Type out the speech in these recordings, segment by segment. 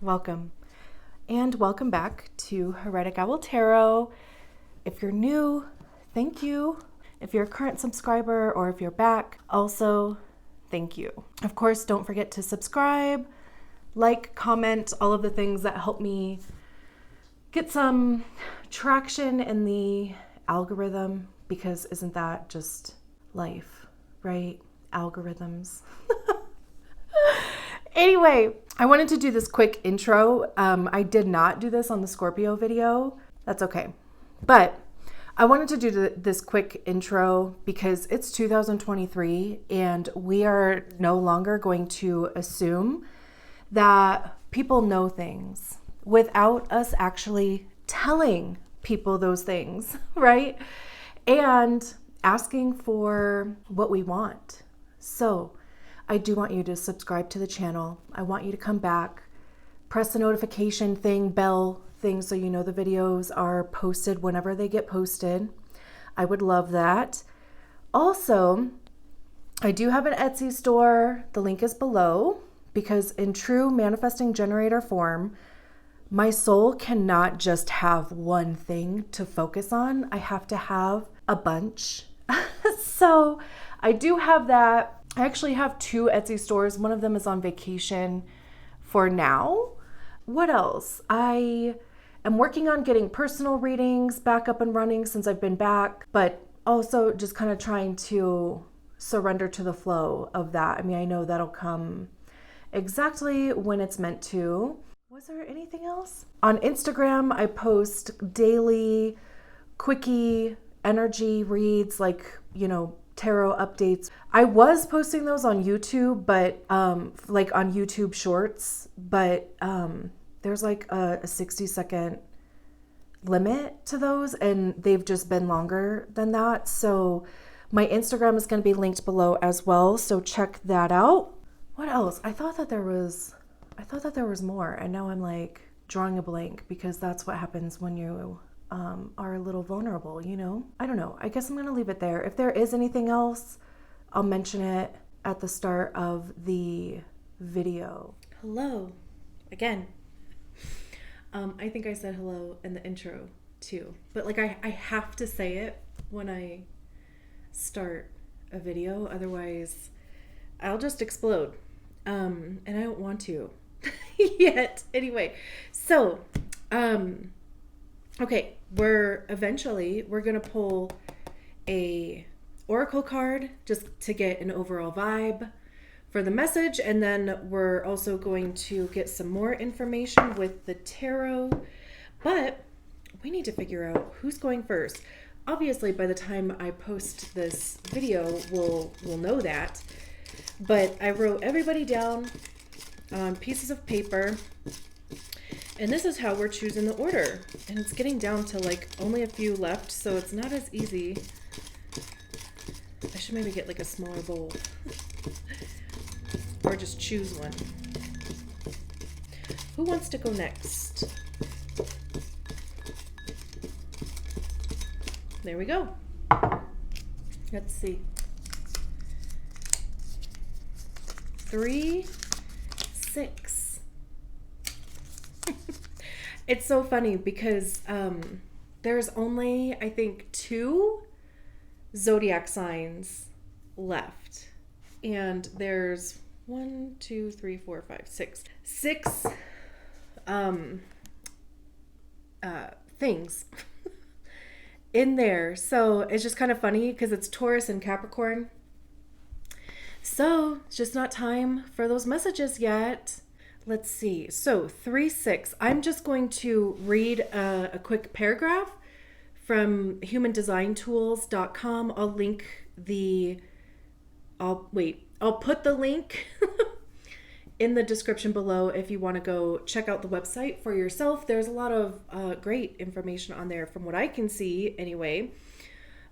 welcome. And welcome back to Heretic Owl Tarot. If you're new, thank you. If you're a current subscriber or if you're back, also thank you. Of course, don't forget to subscribe, like, comment, all of the things that help me get some traction in the algorithm, because isn't that just life, right? Algorithms. Anyway, I wanted to do this quick intro. I did not do this on the Scorpio video. That's okay. But I wanted to do this quick intro because it's 2023 and we are no longer going to assume that people know things without us actually telling people those things, right? And asking for what we want. So I do want you to subscribe to the channel. I want you to come back, press the notification thing, bell thing, so you know the videos are posted whenever they get posted. I would love that. Also, I do have an Etsy store. The link is below, because in true manifesting generator form, my soul cannot just have one thing to focus on. I have to have a bunch. So I do have that. I actually have 2 Etsy stores. One of them is on vacation for now. What else? I am working on getting personal readings back up and running since I've been back, but also just kind of trying to surrender to the flow of that. I mean, I know that'll come exactly when it's meant to. Was there anything else? On Instagram, I post daily, quickie energy reads, like, tarot updates. I was posting those on YouTube, but like on YouTube Shorts, but there's like a 60-second limit to those, and they've just been longer than that. So my Instagram is going to be linked below as well, so check that out. What else? I thought that there was more, and now I'm like drawing a blank, because that's what happens when you are a little vulnerable, I don't know. I guess I'm going to leave it there. If there is anything else, I'll mention it at the start of the video. Hello again. I think I said hello in the intro too, but like I have to say it when I start a video, otherwise I'll just explode. And I don't want to yet. Anyway, so okay, we're going to pull a oracle card just to get an overall vibe for the message, and then we're also going to get some more information with the tarot, but we need to figure out who's going first. Obviously, by the time I post this video, we'll know that, but I wrote everybody down on pieces of paper. And this is how we're choosing the order. And it's getting down to like only a few left, so it's not as easy. I should maybe get like a smaller bowl. Or just choose one. Who wants to go next? There we go. Let's see. 3, 6. It's so funny because there's only, I think, 2 zodiac signs left. And there's 1, 2, 3, 4, 5, 6. 6 things in there. So it's just kind of funny because it's Taurus and Capricorn. So it's just not time for those messages yet. Let's see. So 3, 6. I'm just going to read a quick paragraph from humandesignTools.com. I'll put the link in the description below if you want to go check out the website for yourself. There's a lot of great information on there from what I can see anyway.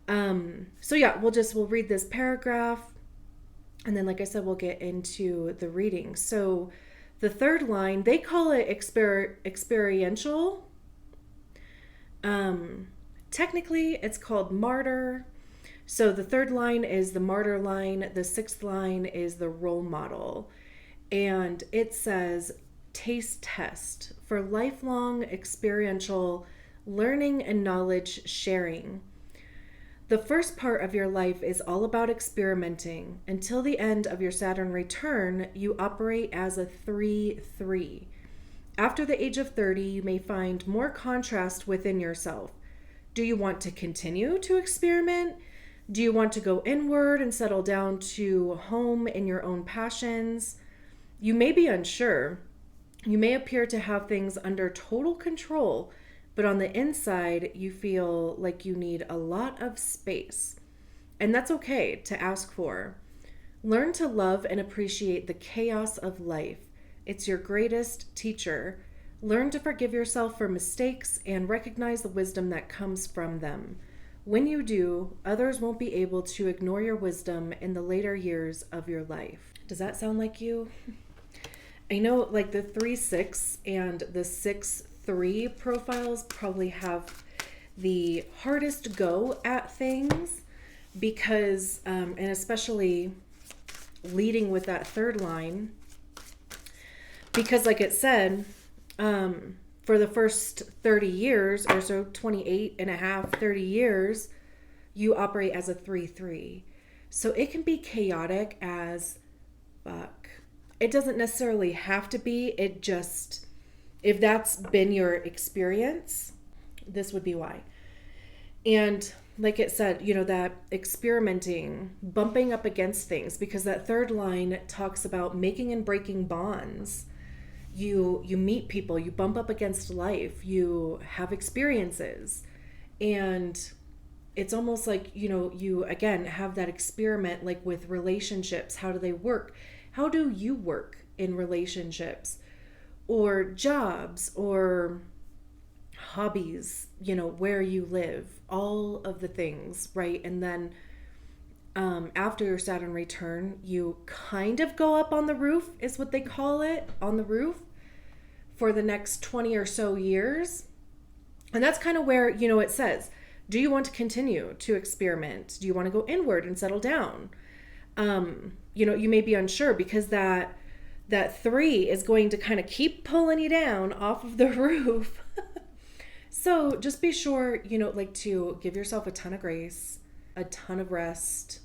So yeah, we'll read this paragraph, and then, like I said, we'll get into the reading. So the third line, they call it experiential. Technically, it's called martyr. So the third line is the martyr line. The 6th line is the role model. And it says, taste test for lifelong experiential learning and knowledge sharing. The first part of your life is all about experimenting. Until the end of your Saturn return, you operate as a 3-3. After the age of 30, you may find more contrast within yourself. Do you want to continue to experiment? Do you want to go inward and settle down to home in your own passions? You may be unsure. You may appear to have things under total control, but on the inside, you feel like you need a lot of space. And that's okay to ask for. Learn to love and appreciate the chaos of life. It's your greatest teacher. Learn to forgive yourself for mistakes and recognize the wisdom that comes from them. When you do, others won't be able to ignore your wisdom in the later years of your life. Does that sound like you? I know like the 3-6 and the 6-3 profiles probably have the hardest go at things because, and especially leading with that third line, because like it said, for the first 30 years or so, 28 and a half, 30 years, you operate as a 3-3. So it can be chaotic as fuck. It doesn't necessarily have to be. It just, if that's been your experience, this would be why. And like it said, you know, that experimenting, bumping up against things, because that third line talks about making and breaking bonds. You meet people, you bump up against life, you have experiences. And it's almost like, you know, you again have that experiment like with relationships. How do they work? How do you work in relationships or jobs or hobbies, you know, where you live, all of the things, right? And then after your Saturn return, you kind of go up on the roof, is what they call it, on the roof for the next 20 or so years. And that's kind of where, you know, it says, do you want to continue to experiment? Do you want to go inward and settle down? You know, you may be unsure because that 3 is going to kind of keep pulling you down off of the roof. So just be sure, you know, like to give yourself a ton of grace, a ton of rest.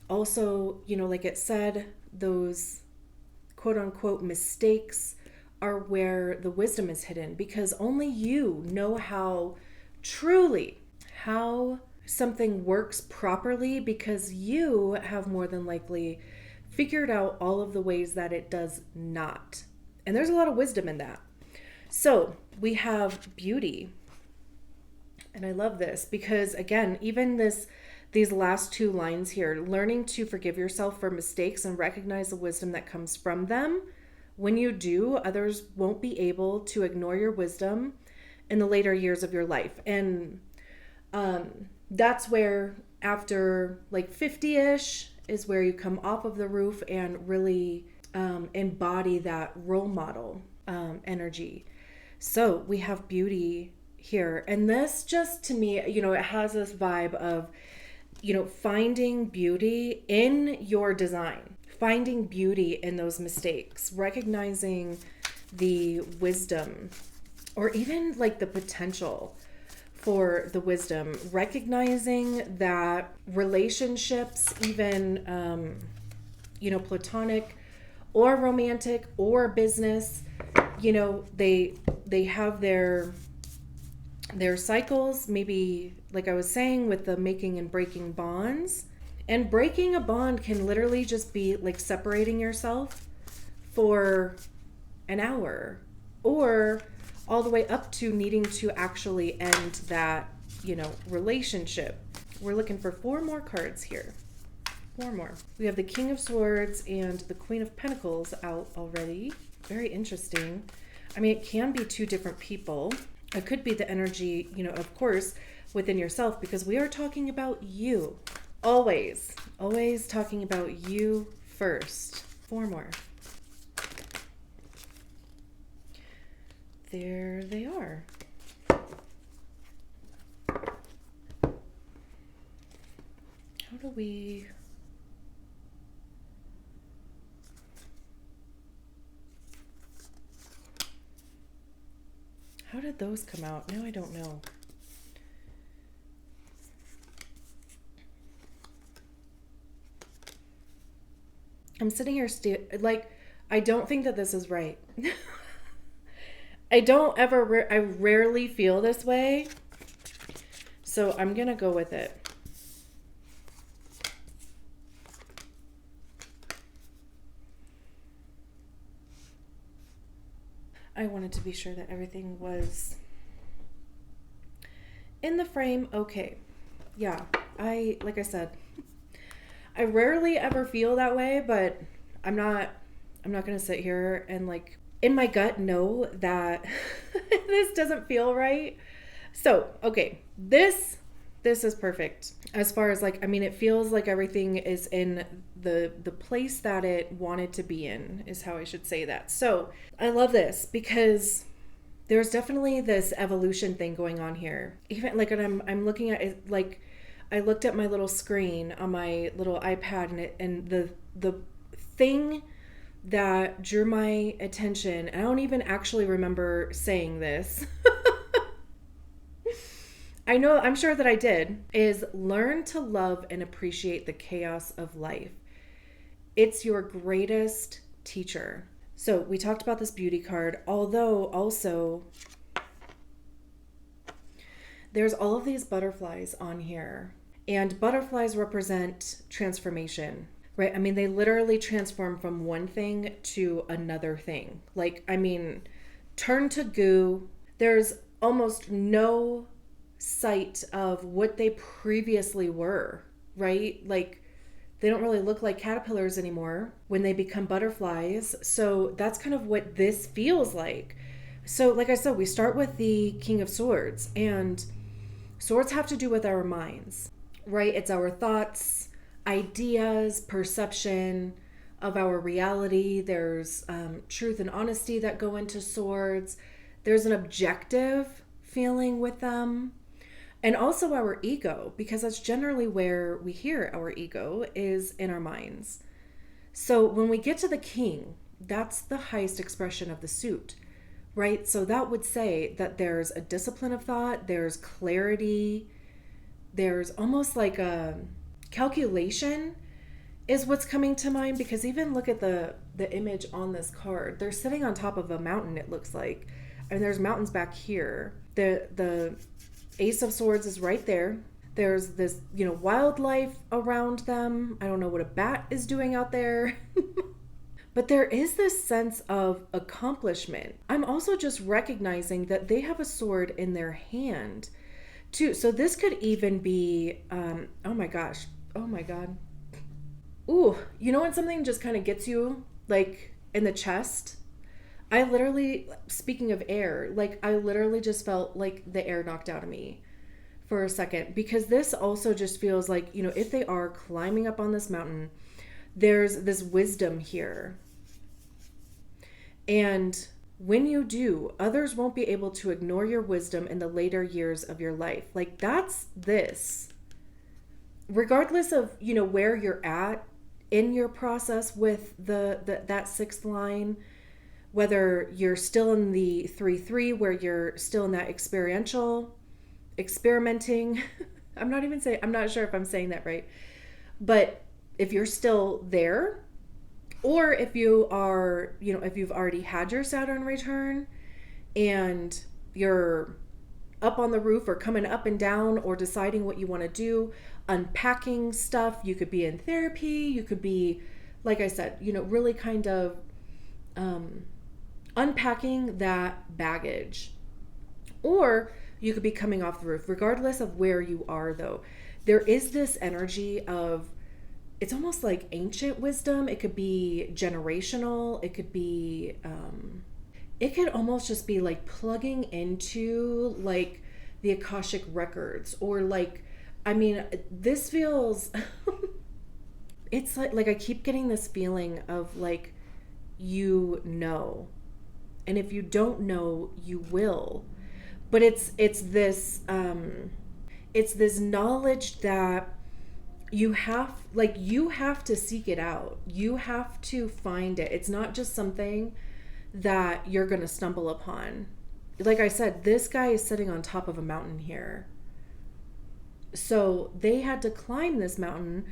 Also, you know, like it said, those quote unquote mistakes are where the wisdom is hidden, because only you know how something works properly, because you have more than likely figured out all of the ways that it does not. And there's a lot of wisdom in that. So we have beauty. And I love this because, again, even these last two lines here, learning to forgive yourself for mistakes and recognize the wisdom that comes from them. When you do, others won't be able to ignore your wisdom in the later years of your life. And that's where after like 50-ish is where you come off of the roof and really embody that role model energy. So we have beauty here. And this just, to me, you know, it has this vibe of, you know, finding beauty in your design, finding beauty in those mistakes, recognizing the wisdom or even like the potential for the wisdom, recognizing that relationships, even, you know, platonic or romantic or business, you know, they have their cycles, maybe like I was saying with the making and breaking bonds. And breaking a bond can literally just be like separating yourself for an hour, or all the way up to needing to actually end that, you know, relationship. We're looking for 4 more cards here. 4 more. We have the King of Swords and the Queen of Pentacles out already. Very interesting. I mean, it can be 2 different people. It could be the energy, you know, of course, within yourself, because we are talking about you. Always talking about you first. 4 more. There they are. How do we... did those come out? Now I don't know. I'm sitting here like, I don't think that this is right. I rarely feel this way. So I'm going to go with it. I wanted to be sure that everything was in the frame. Okay. Yeah. Like I said, I rarely ever feel that way, but I'm not going to sit here and like in my gut know that this doesn't feel right. So, okay, this is perfect. As far as like, I mean, it feels like everything is in the place that it wanted to be in, is how I should say that. So I love this because there's definitely this evolution thing going on here. Even like when I'm looking at it, like I looked at my little screen on my little iPad and the thing that drew my attention, I don't even actually remember saying this. I'm sure that I did, is learn to love and appreciate the chaos of life. It's your greatest teacher. So we talked about this beauty card, although also there's all of these butterflies on here, and butterflies represent transformation, right? I mean, they literally transform from one thing to another thing. Like, I mean, turn to goo. There's almost no sight of what they previously were, right? Like, they don't really look like caterpillars anymore when they become butterflies. So that's kind of what this feels like. So like I said, we start with the King of Swords, and swords have to do with our minds, right? It's our thoughts, ideas, perception of our reality. There's truth and honesty that go into swords. There's an objective feeling with them. And also our ego, because that's generally where we hear our ego, is in our minds. So when we get to the king, that's the highest expression of the suit, right? So that would say that there's a discipline of thought, there's clarity, there's almost like a calculation is what's coming to mind, because even look at the image on this card. They're sitting on top of a mountain, it looks like. And there's mountains back here. The Ace of Swords is right there. There's this, wildlife around them. I don't know what a bat is doing out there. But there is this sense of accomplishment. I'm also just recognizing that they have a sword in their hand too. So this could even be, oh my gosh. Oh my God. Ooh, when something just kind of gets you like in the chest? I literally, speaking of air, like I literally just felt like the air knocked out of me for a second, because this also just feels like, if they are climbing up on this mountain, there's this wisdom here. And when you do, others won't be able to ignore your wisdom in the later years of your life. Like that's this. Regardless of, where you're at in your process with that sixth line, whether you're still in the 3-3, where you're still in that experimenting. I'm not sure if I'm saying that right. But if you're still there, or if you are, if you've already had your Saturn return and you're up on the roof or coming up and down or deciding what you want to do, unpacking stuff, you could be in therapy, you could be, like I said, really kind of unpacking that baggage. Or you could be coming off the roof. Regardless of where you are, though, there is this energy of, it's almost like ancient wisdom. It could be generational. It could be, it could almost just be like plugging into like the Akashic records, or like, I mean, this feels, it's like I keep getting this feeling of like, and if you don't know, you will. But it's this knowledge that you have to seek it out. You have to find it. It's not just something that you're going to stumble upon. like I said, this guy is sitting on top of a mountain here. So they had to climb this mountain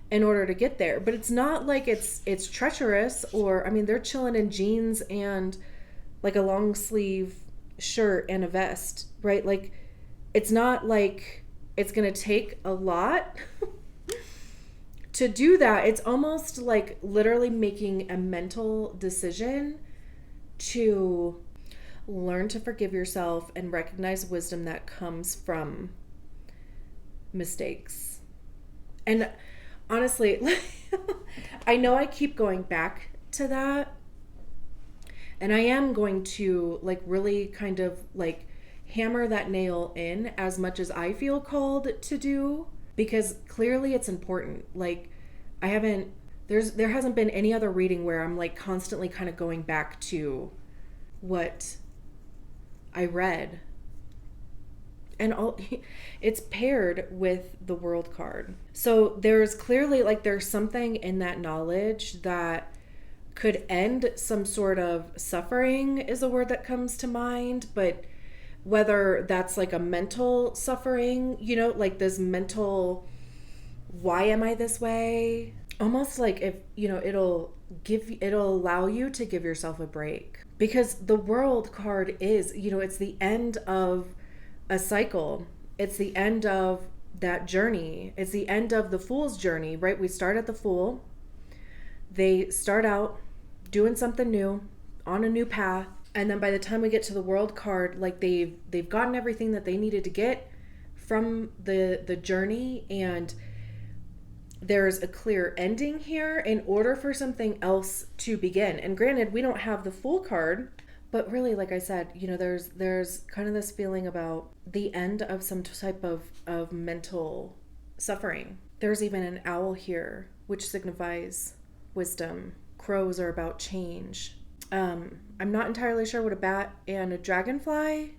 in order to get there. But it's not like it's treacherous, or, I mean, they're chilling in jeans and like a long sleeve shirt and a vest, right? Like, it's not like it's going to take a lot to do that. It's almost like literally making a mental decision to learn to forgive yourself and recognize wisdom that comes from mistakes. And honestly, I know I keep going back to that, and I am going to like really kind of like hammer that nail in as much as I feel called to do, because clearly it's important. Like, there hasn't been any other reading where I'm like constantly kind of going back to what I read. And it's paired with the World card. So there's clearly like there's something in that knowledge that could end some sort of suffering is a word that comes to mind. But whether that's like a mental suffering, you know, like this mental, why am I this way? Almost like, if, you know, it'll allow you to give yourself a break. Because the World card is, you know, it's the end of a cycle. It's the end of that journey. It's the end of the Fool's journey, right? We start at the Fool. They start out doing something new, on a new path. And then by the time we get to the World card, like they've gotten everything that they needed to get from the journey, and there's a clear ending here in order for something else to begin. And granted, we don't have the Fool card, but really, like I said, you know, there's kind of this feeling about the end of some type of mental suffering. There's even an owl here, which signifies wisdom. Crows are about change. I'm not entirely sure what a bat and a dragonfly.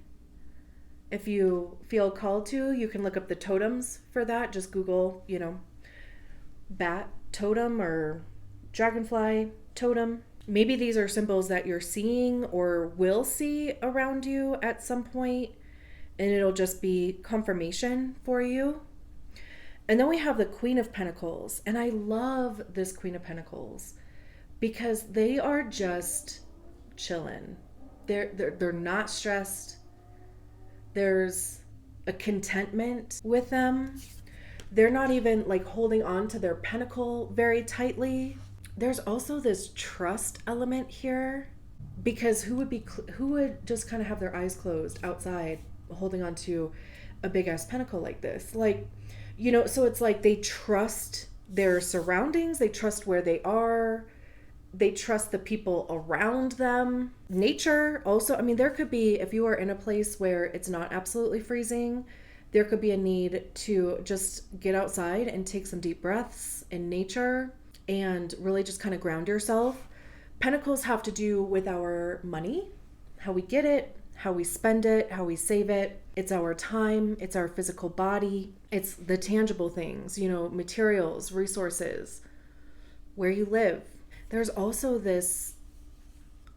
If you feel called to, you can look up the totems for that. Just Google, you know, bat totem or dragonfly totem. Maybe these are symbols that you're seeing or will see around you at some point, and it'll just be confirmation for you. And then we have the Queen of Pentacles, and I love this Queen of Pentacles because they are just chilling. They're not stressed. There's a contentment with them. They're not even like holding on to their pentacle very tightly. There's also this trust element here, because who would just kind of have their eyes closed outside holding on to a big ass pentacle like this? Like, you know, so it's like they trust their surroundings, they trust where they are, they trust the people around them. Nature also, I mean, there could be, if you are in a place where it's not absolutely freezing, there could be a need to just get outside and take some deep breaths in nature and really just kind of ground yourself. Pentacles have to do with our money, how we get it, how we spend it, how we save it. It's our time, it's our physical body, it's the tangible things, you know, materials, resources, where you live. There's also this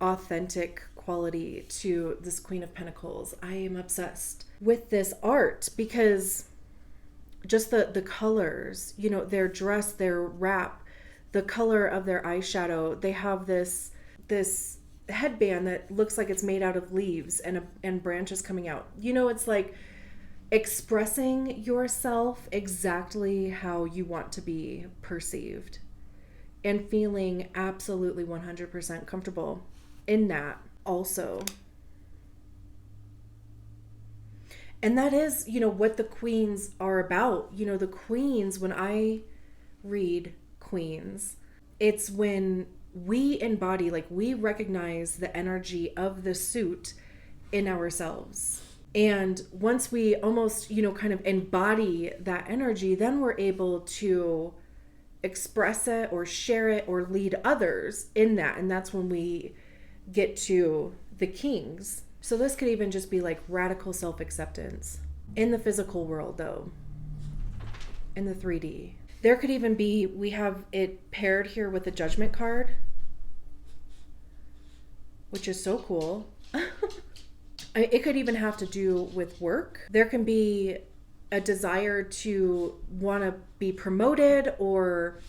authentic quality to this Queen of Pentacles. I am obsessed with this art because just the colors, you know, their dress, their wrap, the color of their eyeshadow. They have this headband that looks like it's made out of leaves and branches coming out. You know, it's like expressing yourself exactly how you want to be perceived and feeling absolutely 100% comfortable in that also. And that is, you know, what the queens are about. You know, the queens, when I read queens, it's when we embody, like we recognize the energy of the suit in ourselves. And once we almost, you know, kind of embody that energy, then we're able to express it or share it or lead others in that. And that's when we get to the kings. So this could even just be like radical self-acceptance in the physical world, though, in the 3D. There could even be, we have it paired here with the Judgment card, which is so cool. It could even have to do with work. There can be a desire to want to be promoted or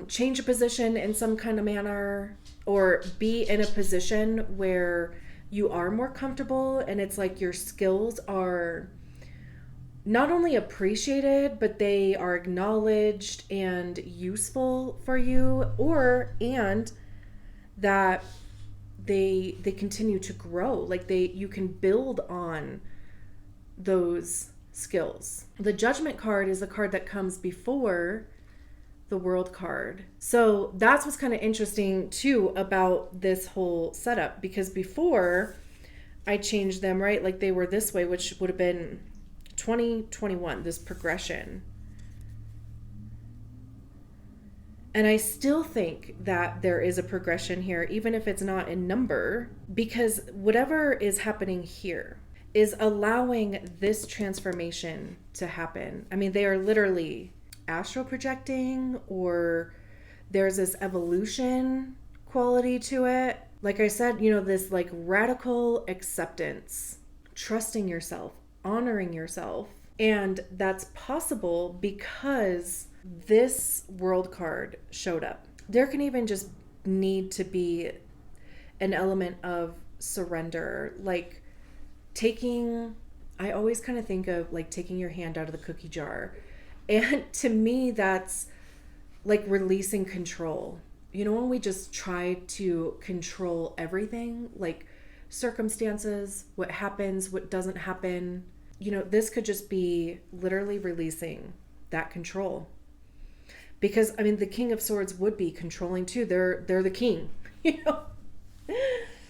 change a position in some kind of manner, or be in a position where you are more comfortable and it's like your skills are not only appreciated, but they are acknowledged and useful for you, and that they continue to grow. Like you can build on those skills. The Judgment card is the card that comes before the World card. So that's what's kind of interesting too about this whole setup, because before I changed them, right? Like they were this way, which would have been 2021, this progression. And I still think that there is a progression here, even if it's not in number, because whatever is happening here is allowing this transformation to happen. I mean, they are literally astral projecting, or there's this evolution quality to it. Like I said, this like radical acceptance, trusting yourself, honoring yourself. And that's possible because this World card showed up. There can even just need to be an element of surrender, like I always kind of think of like taking your hand out of the cookie jar. And to me, that's like releasing control. When we just try to control everything, like circumstances, what happens, what doesn't happen, this could just be literally releasing that control. Because, I mean, the King of Swords would be controlling too. They're the king,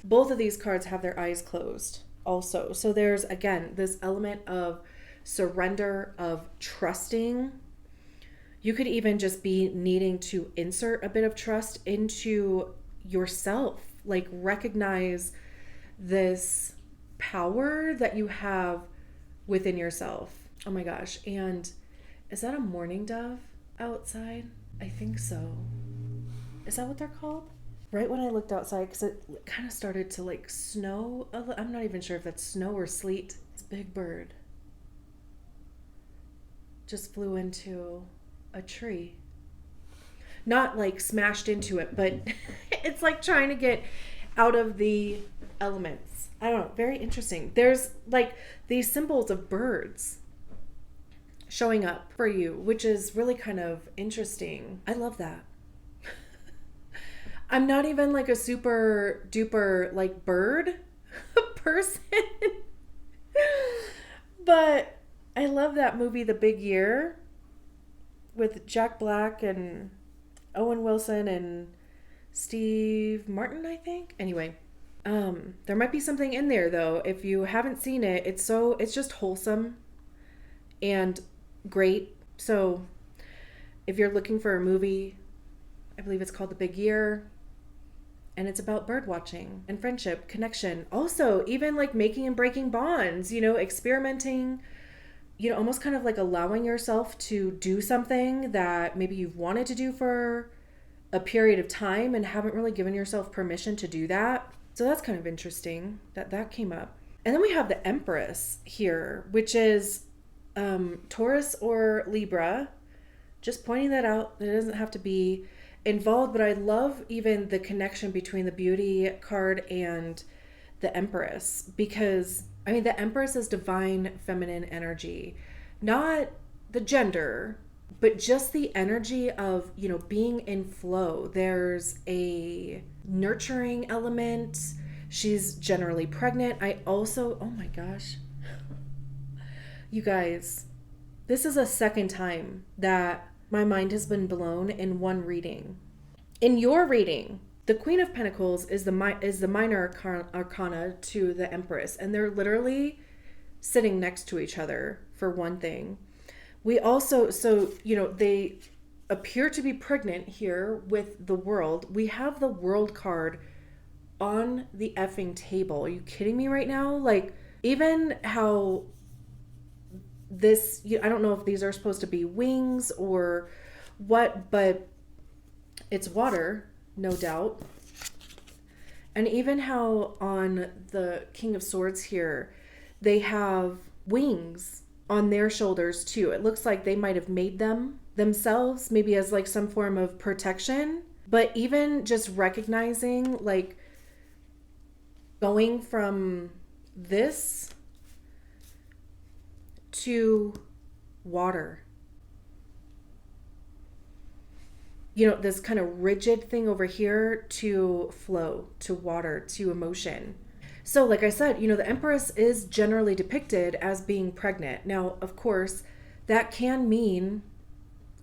Both of these cards have their eyes closed also. So there's, again, this element of surrender, of trusting. You could even just be needing to insert a bit of trust into yourself, like recognize this power that you have within yourself. Oh my gosh. And is that a mourning dove outside? I think so. Is that what they're called? Right when I looked outside, because it kind of started to like snow. I'm not even sure if that's snow or sleet. It's a big bird. Just flew into a tree. Not like smashed into it, but it's like trying to get out of the elements. I don't know. Very interesting. There's like these symbols of birds showing up for you, which is really kind of interesting. I love that. I'm not even like a super duper like bird person, but I love that movie, The Big Year, with Jack Black and Owen Wilson and Steve Martin, I think. Anyway, there might be something in there though. If you haven't seen it, it's just wholesome and great. So if you're looking for a movie, I believe it's called The Big Year, and it's about bird watching and friendship, connection. Also, even like making and breaking bonds, experimenting, almost kind of like allowing yourself to do something that maybe you've wanted to do for a period of time and haven't really given yourself permission to do that. So that's kind of interesting that came up. And then we have the Empress here, which is Taurus or Libra. Just pointing that out. It doesn't have to be involved, but I love even the connection between the Beauty card and the Empress, because I mean, the Empress is divine feminine energy, not the gender, but just the energy of, being in flow. There's a nurturing element. She's generally pregnant. I also, oh my gosh, you guys, this is a second time that my mind has been blown in one reading. In your reading, the Queen of Pentacles is the minor arcana to the Empress, and they're literally sitting next to each other, for one thing. We also, they appear to be pregnant here with the World. We have the World card on the effing table. Are you kidding me right now? Like, even how this, I don't know if these are supposed to be wings or what, but it's water, no doubt. And even how on the King of Swords here, they have wings on their shoulders too. It looks like they might have made them themselves, maybe as like some form of protection. But even just recognizing, like, going from this to water, you know, this kind of rigid thing over here to flow, to water, to emotion. So, like I said, you know, the Empress is generally depicted as being pregnant. Now, of course, that can mean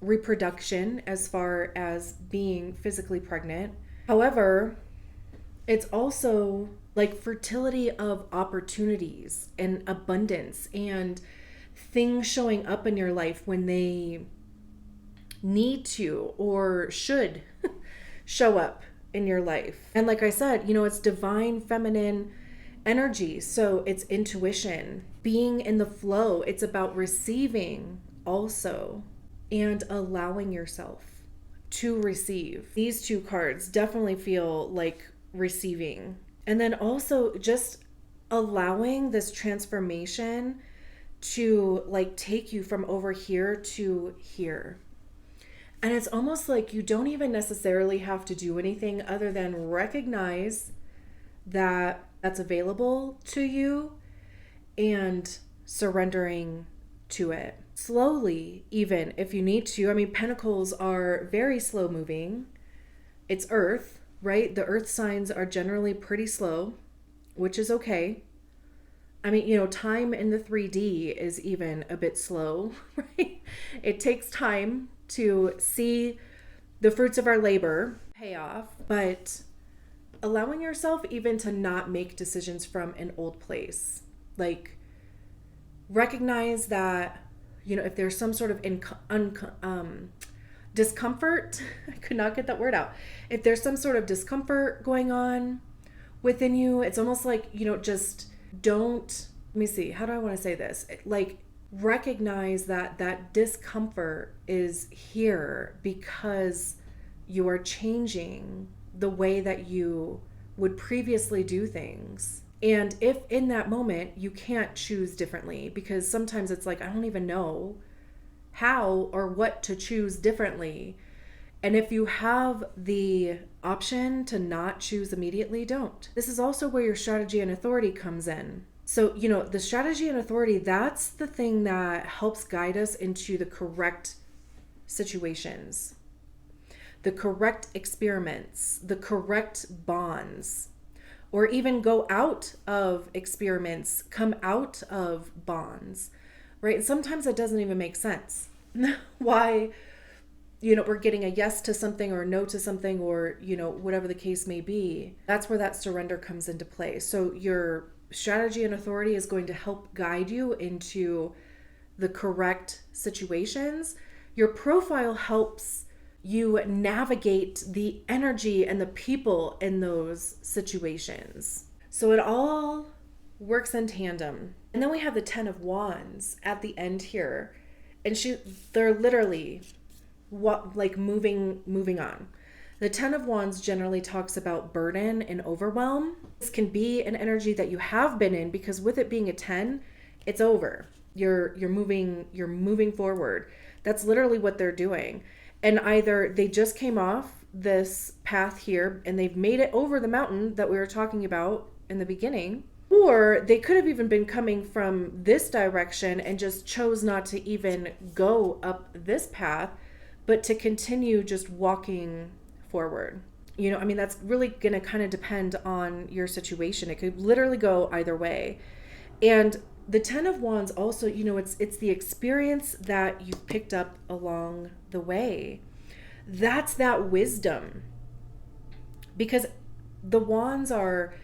reproduction as far as being physically pregnant. However, it's also like fertility of opportunities and abundance and things showing up in your life when they need to or should show up in your life. And like I said, you know, it's divine feminine energy. So it's intuition, being in the flow. It's about receiving also and allowing yourself to receive. These two cards definitely feel like receiving. And then also just allowing this transformation to like take you from over here to here. And it's almost like you don't even necessarily have to do anything other than recognize that that's available to you and surrendering to it. Slowly, even if you need to. I mean, pentacles are very slow moving. It's earth, right? The earth signs are generally pretty slow, which is okay. I mean, you know, time in the 3D is even a bit slow, right? It takes time to see the fruits of our labor pay off, but allowing yourself even to not make decisions from an old place. Like, recognize that, you know, if there's some sort of discomfort, I could not get that word out. If there's some sort of discomfort going on within you, it's almost like, you know, just don't, let me see, how do I want to say this? Like, recognize that that discomfort is here because you are changing the way that you would previously do things. And if in that moment you can't choose differently, because sometimes it's like, I don't even know how or what to choose differently. And if you have the option to not choose immediately, don't. This is also where your strategy and authority comes in. So, you know, the strategy and authority, that's the thing that helps guide us into the correct situations, the correct experiments, the correct bonds, or even go out of experiments, come out of bonds, right? And sometimes it doesn't even make sense why, you know, we're getting a yes to something or a no to something, or, you know, whatever the case may be. That's where that surrender comes into play. So your strategy and authority is going to help guide you into the correct situations. Your profile helps you navigate the energy and the people in those situations. So it all works in tandem. And then we have the 10 of Wands at the end here. And they're literally moving on. The 10 of Wands generally talks about burden and overwhelm. This can be an energy that you have been in, because with it being a 10, it's over. You're moving forward. That's literally what they're doing. And either they just came off this path here and they've made it over the mountain that we were talking about in the beginning, or they could have even been coming from this direction and just chose not to even go up this path, but to continue just walking forward. You know, I mean, that's really going to kind of depend on your situation. It could literally go either way. And the 10 of Wands also, you know, it's the experience that you picked up along the way. That's that wisdom. Because the Wands are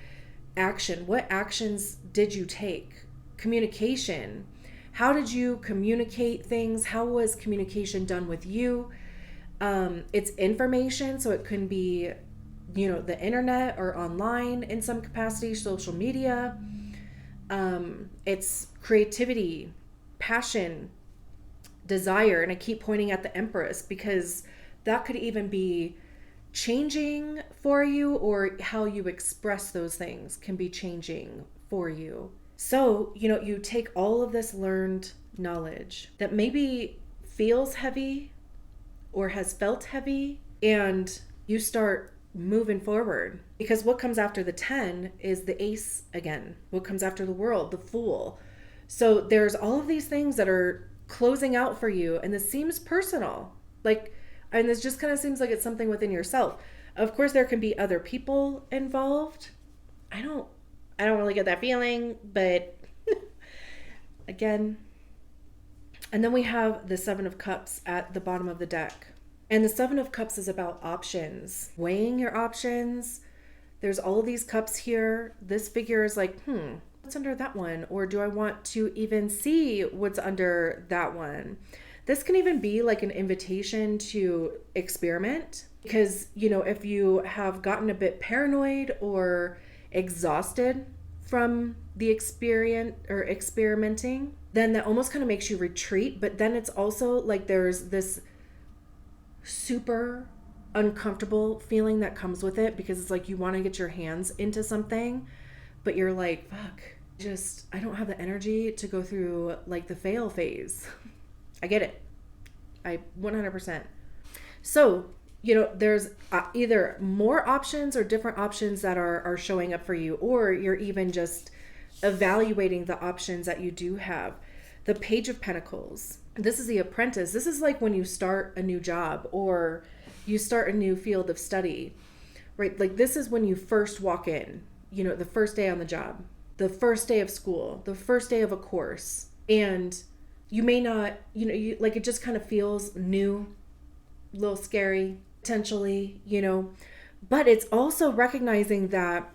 action. What actions did you take? Communication. How did you communicate things? How was communication done with you? It's information, so it can be, you know, the internet or online in some capacity, social media. It's creativity, passion, desire. And I keep pointing at the Empress because that could even be changing for you, or how you express those things can be changing for you. So, you take all of this learned knowledge that maybe feels heavy or has felt heavy, and you start moving forward. Because what comes after the 10 is the ace again. What comes after the world? The fool. So there's all of these things that are closing out for you, and this seems personal. And this just kind of seems like it's something within yourself. Of course, there can be other people involved. I don't really get that feeling, but again. And then we have the 7 of Cups at the bottom of the deck. And the 7 of Cups is about options, weighing your options. There's all of these cups here. This figure is like, what's under that one? Or do I want to even see what's under that one? This can even be like an invitation to experiment, because, if you have gotten a bit paranoid or exhausted from the experience or experimenting, then that almost kind of makes you retreat. But then it's also like there's this super uncomfortable feeling that comes with it, because it's like you want to get your hands into something, but you're like, fuck, I don't have the energy to go through like the fail phase. I get it. I 100%. So, there's either more options or different options that are showing up for you, or you're even just evaluating the options that you do have. The Page of Pentacles. This is the Apprentice. This is like when you start a new job or you start a new field of study, right? Like this is when you first walk in, the first day on the job, the first day of school, the first day of a course. And you may not, it just kind of feels new, a little scary, potentially, but it's also recognizing that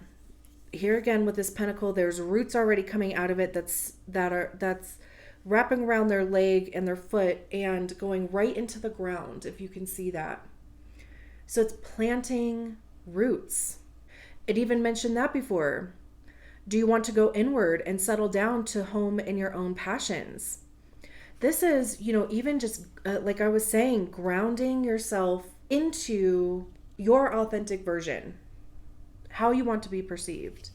here again with this pentacle, there's roots already coming out of it that's wrapping around their leg and their foot and going right into the ground, if you can see that. So it's planting roots. It even mentioned that before. Do you want to go inward and settle down to home in your own passions? This is, even just like I was saying, grounding yourself into your authentic version, how you want to be perceived.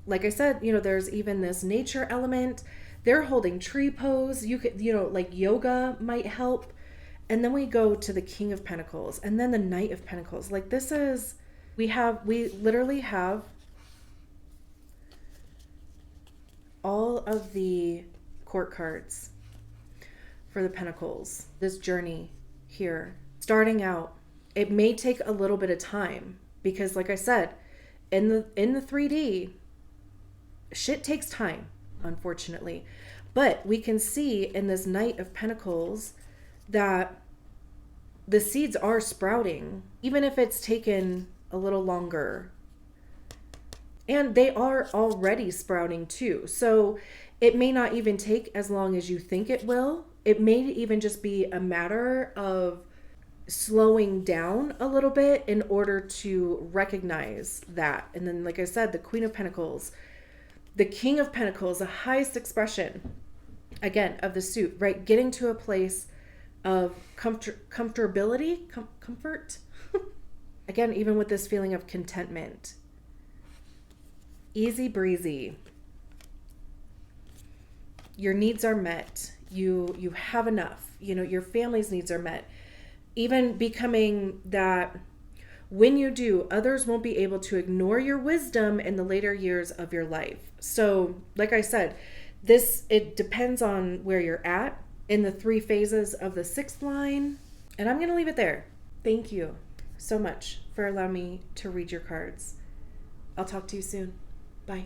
Like I said, there's even this nature element. They're holding tree pose. You could, like yoga might help. And then we go to the King of Pentacles and then the Knight of Pentacles. Like this is, we literally have all of the court cards for the Pentacles. This journey here, starting out, it may take a little bit of time because like I said, in the 3D, shit takes time, unfortunately. But we can see in this Knight of Pentacles that the seeds are sprouting, even if it's taken a little longer. And they are already sprouting too. So it may not even take as long as you think it will. It may even just be a matter of slowing down a little bit in order to recognize that. And then, like I said, the Queen of Pentacles, the King of Pentacles, the highest expression, again, of the suit, right? Getting to a place of comfortability, comfort. Again, even with this feeling of contentment. Easy breezy. Your needs are met. You have enough. Your family's needs are met. Even becoming that when you do, others won't be able to ignore your wisdom in the later years of your life. So, like I said, it depends on where you're at in the 3 phases of the 6th line. And I'm going to leave it there. Thank you so much for allowing me to read your cards. I'll talk to you soon. Bye.